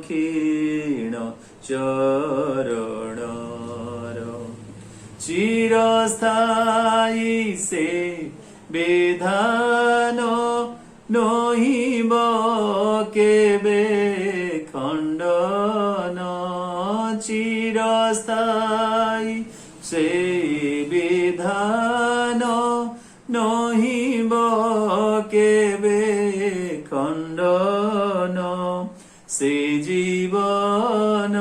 ক্ষীণ চরণর। চির ଚିରସ୍ଥାୟୀ ସେ ବିଧାନ ନହିବ କେବେ ଖଣ୍ଡନ ଚିରସ୍ଥାୟୀ ସେ ବିଧାନ ନହିବ କେବେ ଖଣ୍ଡନ ସେ ଜୀବନ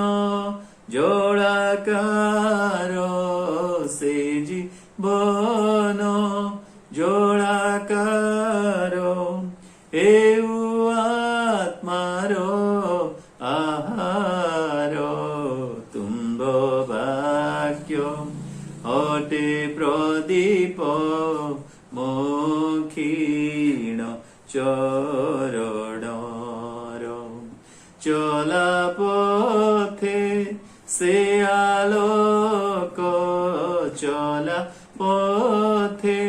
ଜଳାକାର ସେ ଜୀବନ ଜଳାକାର ହେଉ ଆତ୍ମାର ଆହାର ତୁମ୍ଭ ବାକ୍ୟ ଅଟେ ପ୍ରଦୀପ ମୋକ୍ଷୀଣ ଚରଣର ଚଲା ପଥେ ସେ ଆଲୋକ ଚଲା ପଥେ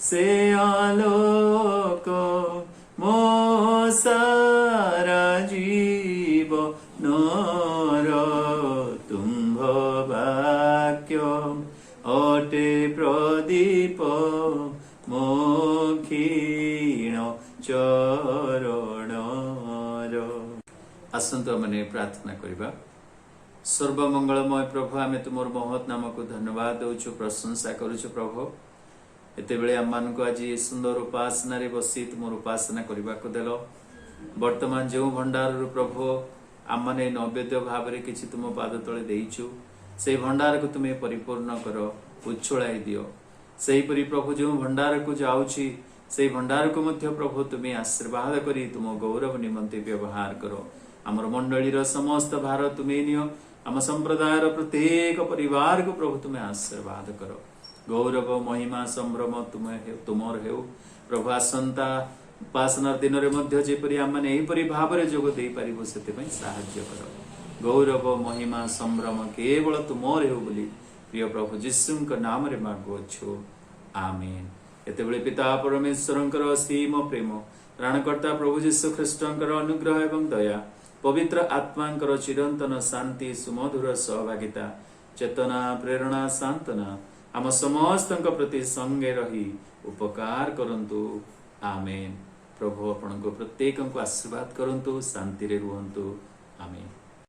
ସେ ଆଲୋକ ମୋ ସାରା ଜୀବନର ତୁମ୍ଭ ବାକ୍ୟ ଅଟେ ପ୍ରଦୀପ ମୋକ୍ଷୀଣ ଚରଣର। ଆସନ୍ତୁ ଆମେ ପ୍ରାର୍ଥନା କରିବା। ସର୍ବମଙ୍ଗଳମୟ ପ୍ରଭୁ, ଆମେ ତୁମର ମହତ୍ ନାମକୁ ଧନ୍ୟବାଦ ଦେଉଛୁ, ପ୍ରଶଂସା କରୁଛୁ। ପ୍ରଭୁ, ଏତେବେଳେ ଆମମାନଙ୍କୁ ଆଜି ସୁନ୍ଦର ଉପାସନାରେ ବସି ତୁମର ଉପାସନା କରିବାକୁ ଦେଲ। ବର୍ତ୍ତମାନ ଯେଉଁ ଭଣ୍ଡାରରୁ ପ୍ରଭୁ ଆମମାନେ ନୈବେଦ୍ୟ ଭାବରେ କିଛି ତୁମ ପାଦ ତଳେ ଦେଇଛୁ, ସେହି ଭଣ୍ଡାରକୁ ତୁମେ ପରିପୂର୍ଣ୍ଣ କର, ଉଚ୍ଛଳାଇ ଦିଅ। ସେହିପରି ପ୍ରଭୁ ଯେଉଁ ଭଣ୍ଡାରକୁ ଯାଉଛି, ସେହି ଭଣ୍ଡାରକୁ ମଧ୍ୟ ପ୍ରଭୁ ତୁମେ ଆଶୀର୍ବାଦ କରି ତୁମ ଗୌରବ ନିମନ୍ତେ ବ୍ୟବହାର କର। ଆମର ମଣ୍ଡଳୀର ସମସ୍ତ ଭାର ତୁମେ ନିଅ। ଆମ ସମ୍ପ୍ରଦାୟର ପ୍ରତ୍ୟେକ ପରିବାରକୁ ପ୍ରଭୁ ତୁମେ ଆଶୀର୍ବାଦ କର। ଗୌରବ ମହିମା ସମ୍ଭ୍ରମ ତୁମର ହେଉ। ପ୍ରଭୁ, ଆସନ୍ତା ଉପାସନାର ଦିନରେ ମଧ୍ୟ ଯେପରି ଆମମାନେ ଏହିପରି ଭାବରେ ଯୋଗ ଦେଇପାରିବୁ, ସେଥିପାଇଁ ସାହାଯ୍ୟ କର। ଗୌରବ ମହିମା ସମ୍ଭ୍ରମ କେବଳ ତୁମର ହେଉ ବୋଲି ପ୍ରିୟ ପ୍ରଭୁ ଯୀଶୁଙ୍କ ନାମରେ ମାଗୁଅଛୁ, ଆମେନ୍। ଏତେବେଳେ ପିତା ପରମେଶ୍ୱରଙ୍କର ଅସୀମ ପ୍ରେମ, ତ୍ରାଣକର୍ତ୍ତା ପ୍ରଭୁ ଯୀଶୁ ଖ୍ରୀଷ୍ଟଙ୍କର ଅନୁଗ୍ରହ ଏବଂ ଦୟା, ପବିତ୍ର ଆତ୍ମାଙ୍କର ଚିରନ୍ତନ ଶାନ୍ତି, ସୁମଧୁର ସହଭାଗିତା, ଚେତନା, ପ୍ରେରଣା, ସାନ୍ତ୍ୱନା ଆମ ସମସ୍ତଙ୍କ ପ୍ରତି ସଙ୍ଗେ ରହି ଉପକାର କରନ୍ତୁ, ଆମେନ୍। ପ୍ରଭୁ ଆପଣଙ୍କୁ ପ୍ରତ୍ୟେକଙ୍କୁ ଆଶୀର୍ବାଦ କରନ୍ତୁ, ଶାନ୍ତିରେ ରୁହନ୍ତୁ, ଆମେନ୍।